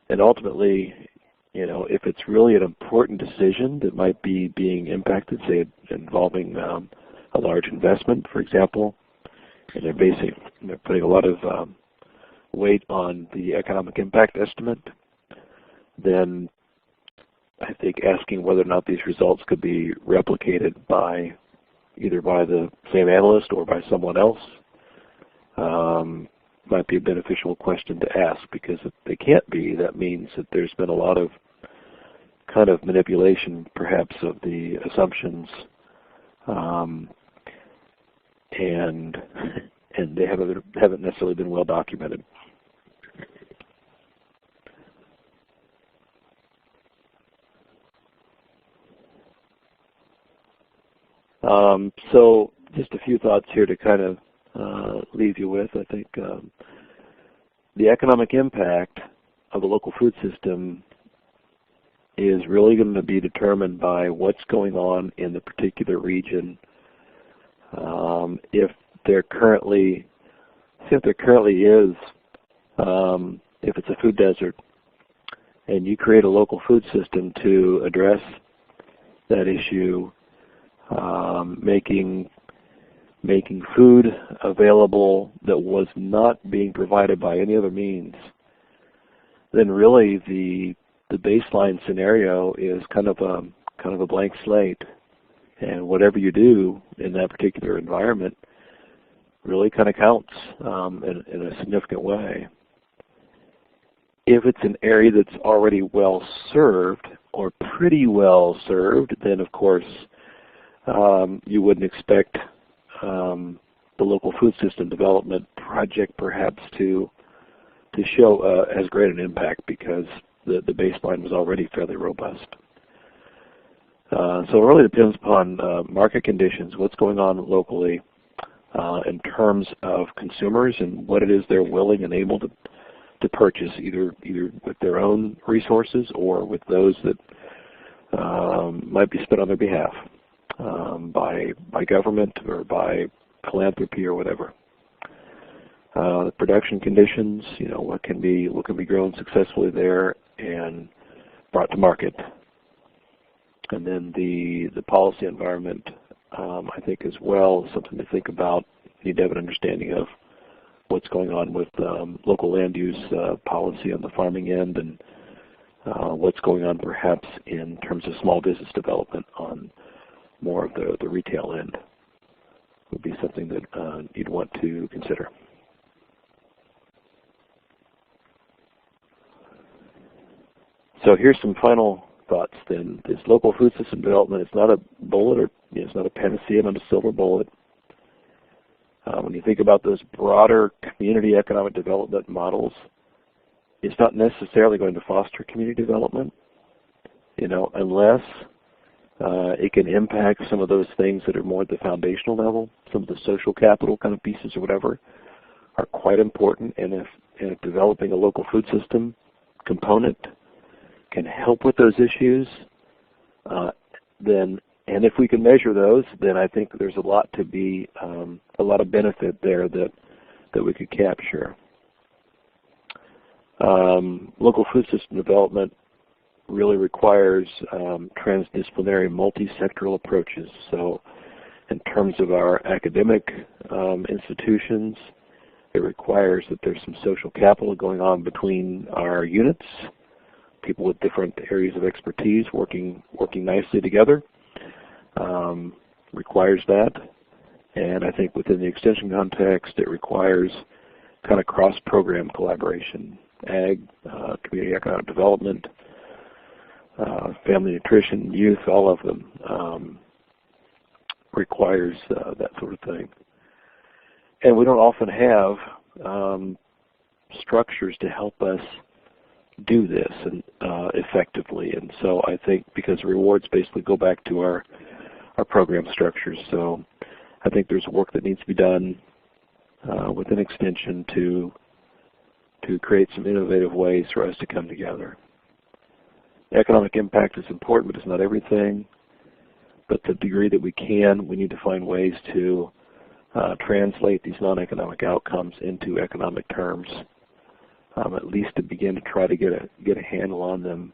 And ultimately, if it's really an important decision that might be being impacted, say involving a large investment, for example, and they're putting a lot of weight on the economic impact estimate, then I think asking whether or not these results could be replicated either by the same analyst or by someone else might be a beneficial question to ask, because if they can't be, that means that there's been a lot of kind of manipulation perhaps of the assumptions and they haven't necessarily been well documented. So just a few thoughts here to kind of leave you with. I think the economic impact of the local food system is really going to be determined by what's going on in the particular region. If there currently is, if it's a food desert, and you create a local food system to address that issue, making food available that was not being provided by any other means, then really the baseline scenario is kind of a blank slate, and whatever you do in that particular environment really kind of counts in a significant way. If it's an area that's already well served or pretty well served, then of course you wouldn't expect the local food system development project perhaps to show as great an impact, because the baseline was already fairly robust. So it really depends upon market conditions, what's going on locally in terms of consumers and what it is they're willing and able to purchase, either with their own resources or with those that might be spent on their behalf by government or by philanthropy or whatever. The production conditions, what can be grown successfully there and brought to market. And then the policy environment, I think as well, something to think about. You need to have an understanding of what's going on with local land use policy on the farming end, and what's going on perhaps in terms of small business development on more of the retail end. Would be something that you'd want to consider. So here's some final thoughts then. This local food system development is not a bullet, or it's not a panacea, not a silver bullet. When you think about those broader community economic development models, it's not necessarily going to foster community development, unless it can impact some of those things that are more at the foundational level. Some of the social capital kind of pieces or whatever are quite important, and if developing a local food system component can help with those issues, and if we can measure those, then I think there's a lot of benefit there that we could capture. Local food system development really requires transdisciplinary, multi-sectoral approaches. So in terms of our academic institutions, it requires that there's some social capital going on between our units, people with different areas of expertise working nicely together. Requires that. And I think within the extension context, it requires kind of cross-program collaboration. Ag, community economic development, family nutrition, youth, all of them requires that sort of thing. And we don't often have structures to help us do this and, effectively. And so I think because rewards basically go back to our program structures. So I think there's work that needs to be done within Extension to create some innovative ways for us to come together. Economic impact is important, but it's not everything. But to the degree that we can, we need to find ways to translate these non-economic outcomes into economic terms, at least to begin to try to get a handle on them,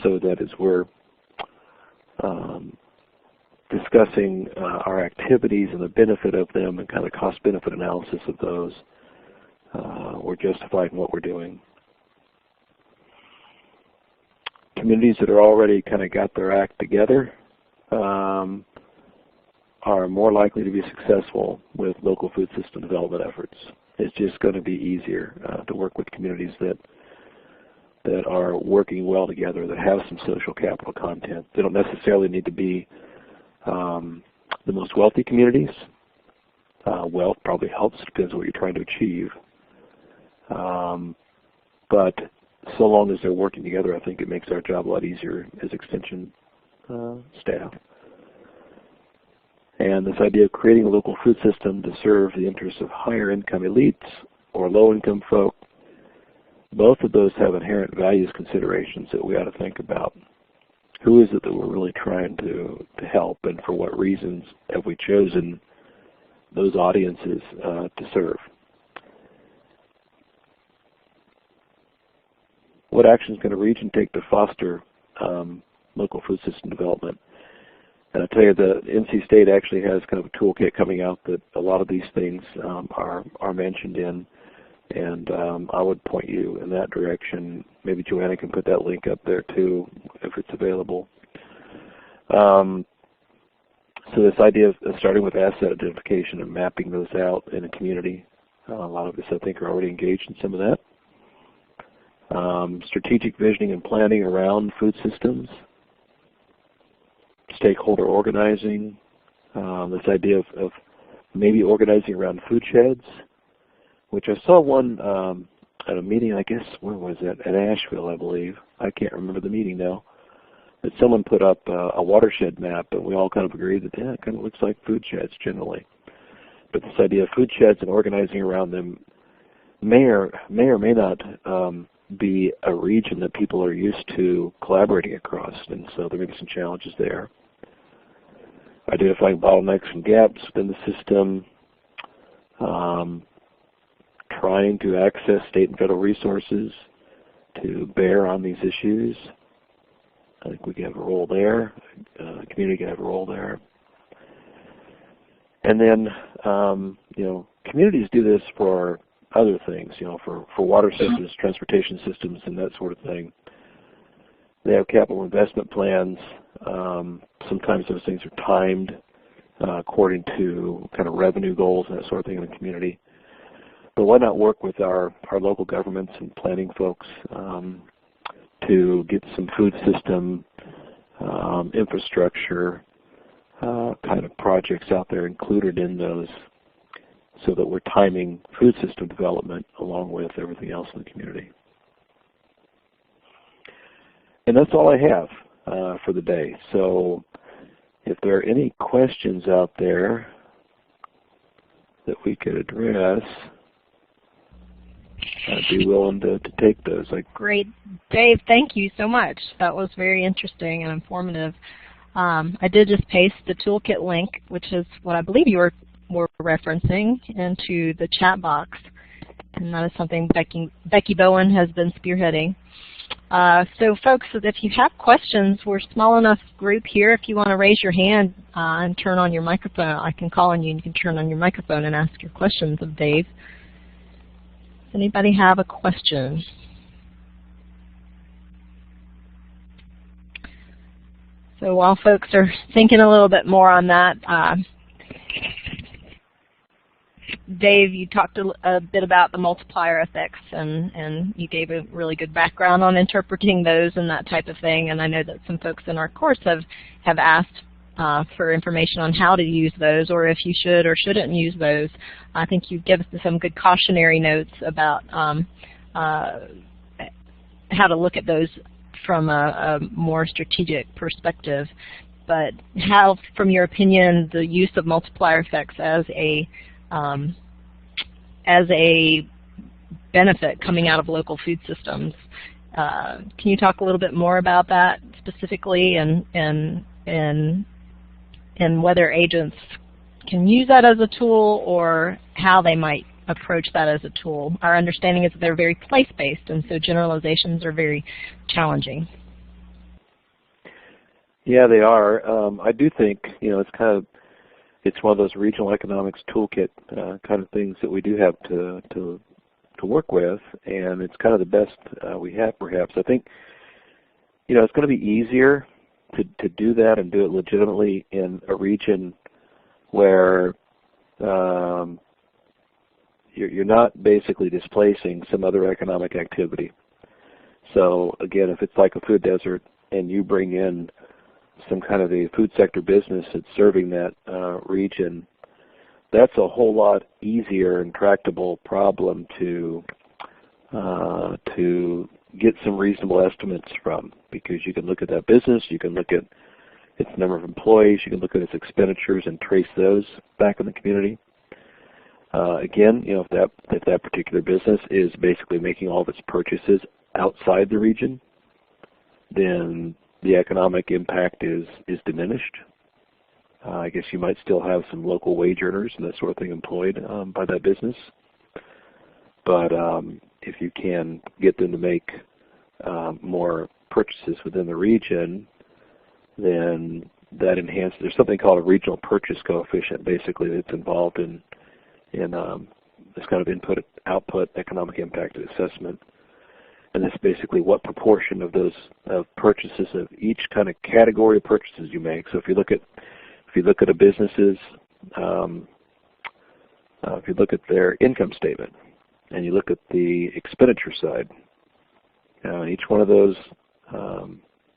so that as we're discussing our activities and the benefit of them and kind of cost-benefit analysis of those, we're justifying what we're doing. Communities that are already kind of got their act together are more likely to be successful with local food system development efforts. It's just going to be easier to work with communities that are working well together, that have some social capital content. They don't necessarily need to be the most wealthy communities. Wealth probably helps, depends on what you're trying to achieve. But so long as they're working together, I think it makes our job a lot easier as Extension staff. And this idea of creating a local food system to serve the interests of higher income elites or low income folk, both of those have inherent values considerations that we ought to think about. Who is it that we're really trying to help, and for what reasons have we chosen those audiences to serve? What actions can a region take to foster local food system development? And I tell you, the NC State actually has kind of a toolkit coming out that a lot of these things are mentioned in, and I would point you in that direction. Maybe Joanna can put that link up there too, if it's available. So this idea of starting with asset identification and mapping those out in a community, a lot of us I think are already engaged in some of that. Strategic visioning and planning around food systems, stakeholder organizing, this idea of maybe organizing around food sheds, which I saw one at a meeting, I guess, where was it? At Asheville, I believe. I can't remember the meeting now. But someone put up a watershed map, and we all kind of agreed that, yeah, it kind of looks like food sheds generally. But this idea of food sheds and organizing around them may or may not be a region that people are used to collaborating across, and so there may be some challenges there. Identifying bottlenecks and gaps within the system, trying to access state and federal resources to bear on these issues. I think we can have a role there. The community can have a role there. And then, communities do this for other things, for water systems, transportation systems, and that sort of thing. They have capital investment plans. Sometimes those things are timed according to kind of revenue goals and that sort of thing in the community. But why not work with our local governments and planning folks to get some food system infrastructure kind of projects out there included in those, so that we're timing food system development along with everything else in the community. And that's all I have for the day. So if there are any questions out there that we could address, I'd be willing to take those. Great. Dave, thank you so much. That was very interesting and informative. I did just paste the toolkit link, which is what I believe you were referencing, into the chat box. And that is something Becky Bowen has been spearheading. So folks, if you have questions, we're a small enough group here. If you want to raise your hand and turn on your microphone, I can call on you and you can turn on your microphone and ask your questions of Dave. Does anybody have a question? So while folks are thinking a little bit more on that, Dave, you talked a bit about the multiplier effects, and you gave a really good background on interpreting those and that type of thing. And I know that some folks in our course have asked for information on how to use those, or if you should or shouldn't use those. I think you give us some good cautionary notes about how to look at those from a more strategic perspective. But how, from your opinion, the use of multiplier effects as a benefit coming out of local food systems. Can you talk a little bit more about that specifically, and whether agents can use that as a tool, or how they might approach that as a tool? Our understanding is that they're very place-based, and so generalizations are very challenging. Yeah, they are. I do think, it's one of those regional economics toolkit kind of things that we do have to work with, and it's kind of the best we have, perhaps. I think, it's going to be easier to do that and do it legitimately in a region where you're not basically displacing some other economic activity. So again, if it's like a food desert and you bring in some kind of a food sector business that's serving that region, that's a whole lot easier and tractable problem to get some reasonable estimates from, because you can look at that business, you can look at its number of employees, you can look at its expenditures and trace those back in the community. Again, if that particular business is basically making all of its purchases outside the region, then the economic impact is diminished. I guess you might still have some local wage earners and that sort of thing employed by that business. But if you can get them to make more purchases within the region, then that enhances. There's something called a regional purchase coefficient, basically, that's involved in this kind of input-output economic impact assessment. And that's basically what proportion of those purchases of each kind of category of purchases you make. So if you look at a business's, if you look at their income statement and you look at the expenditure side, each one of those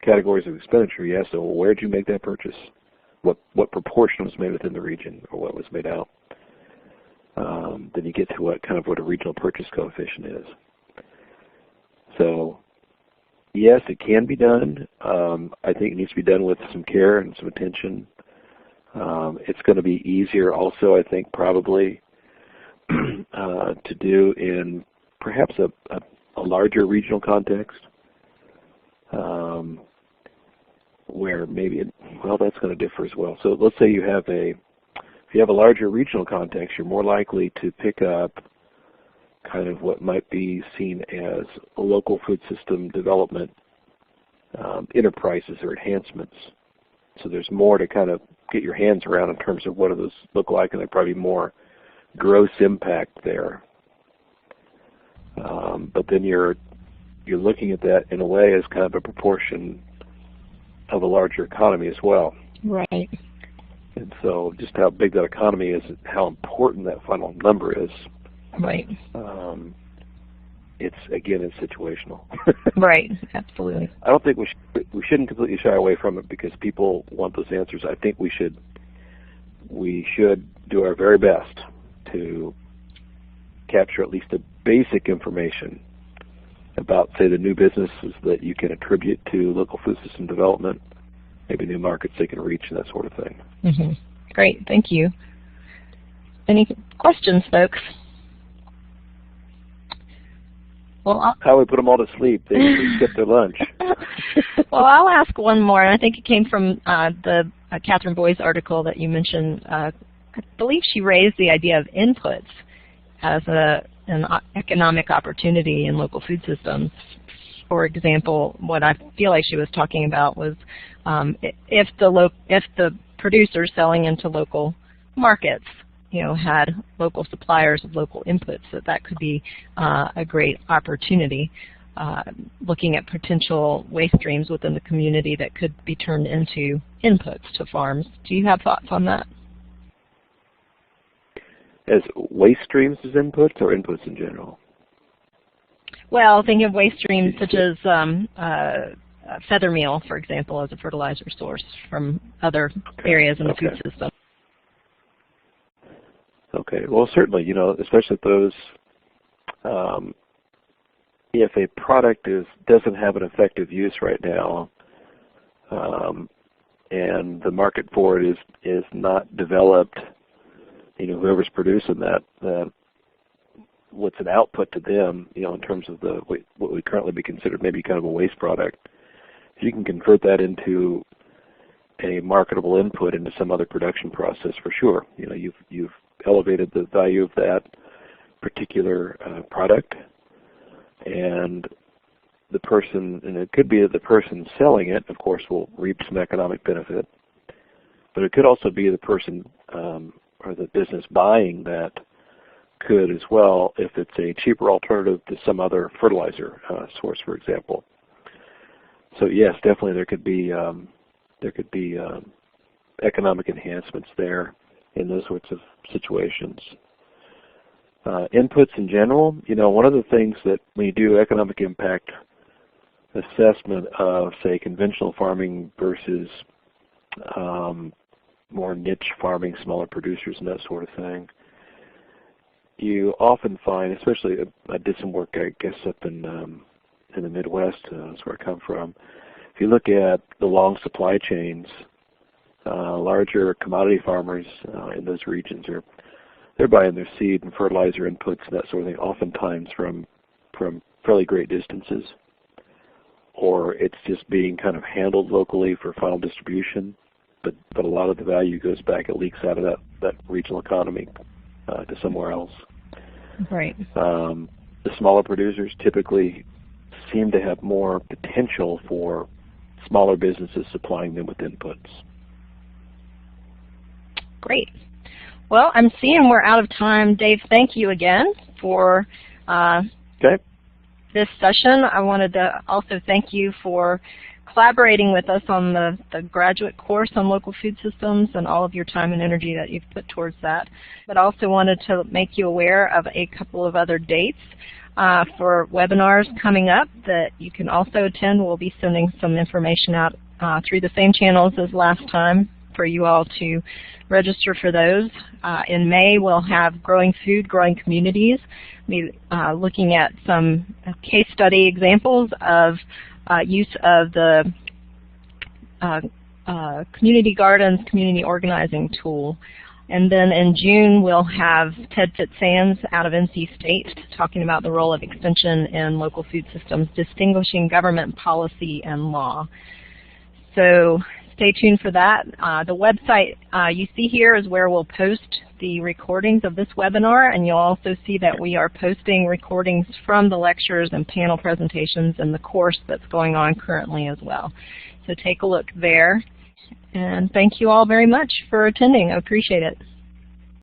categories of expenditure, you ask, so where did you make that purchase? What proportion was made within the region, or what was made out? Then you get to what a regional purchase coefficient is. So, yes, it can be done. I think it needs to be done with some care and some attention. It's going to be easier also, I think, probably to do in perhaps a larger regional context, where maybe, that's going to differ as well. So let's say if you have a larger regional context, you're more likely to pick up kind of what might be seen as a local food system development enterprises or enhancements. So there's more to kind of get your hands around in terms of what do those look like, and there's probably more gross impact there. But then you're looking at that in a way as kind of a proportion of a larger economy as well. Right. And so just how big that economy is, how important that final number is. Right. It's situational. Right. Absolutely. I don't think we shouldn't completely shy away from it because people want those answers. I think we should do our very best to capture at least the basic information about, say, the new businesses that you can attribute to local food system development, maybe new markets they can reach, and that sort of thing. Mm-hmm. Great. Thank you. Any questions, folks? Well, how we put them all to sleep? They skip their lunch. Well, I'll ask one more, and I think it came from the Catherine Boy's article that you mentioned. I believe she raised the idea of inputs as an economic opportunity in local food systems for example, what I feel like she was talking about was if the producers selling into local markets, had local suppliers of local inputs, that could be a great opportunity. Looking at potential waste streams within the community that could be turned into inputs to farms. Do you have thoughts on that? As waste streams as inputs or inputs in general? Well, think of waste streams such as feather meal, for example, as a fertilizer source from other areas in the food system. Okay. Well, certainly, especially if those, if a product doesn't have an effective use right now, and the market for it is not developed, whoever's producing that, what's an output to them, in terms of what would currently be considered maybe kind of a waste product, if you can convert that into a marketable input into some other production process, for sure, you've elevated the value of that particular product, and the person, and it could be that the person selling it, of course, will reap some economic benefit, but it could also be the person or the business buying that could as well, if it's a cheaper alternative to some other fertilizer source, for example. So yes, definitely there could be economic enhancements there in those sorts of situations. Inputs in general, one of the things that when you do economic impact assessment of, say, conventional farming versus more niche farming, smaller producers and that sort of thing, you often find, especially I did some work, I guess, up in the Midwest, that's where I come from. If you look at the long supply chains, larger commodity farmers in those regions they're buying their seed and fertilizer inputs and that sort of thing, oftentimes from fairly great distances, or it's just being kind of handled locally for final distribution. But a lot of the value goes back, it leaks out of that regional economy to somewhere else. Right. The smaller producers typically seem to have more potential for smaller businesses supplying them with inputs. Great. Well, I'm seeing we're out of time. Dave, thank you again for this session. I wanted to also thank you for collaborating with us on the graduate course on local food systems and all of your time and energy that you've put towards that. But I also wanted to make you aware of a couple of other dates for webinars coming up that you can also attend. We'll be sending some information out through the same channels as last time for you all to register for those. In May, we'll have Growing Food, Growing Communities. We'll be looking at some case study examples of use of the Community Gardens Community Organizing Tool. And then in June, we'll have Ted Fitzsands out of NC State talking about the role of extension in local food systems, distinguishing government policy and law. So stay tuned for that. The website you see here is where we'll post the recordings of this webinar, and you'll also see that we are posting recordings from the lectures and panel presentations and the course that's going on currently as well. So take a look there. And thank you all very much for attending. I appreciate it.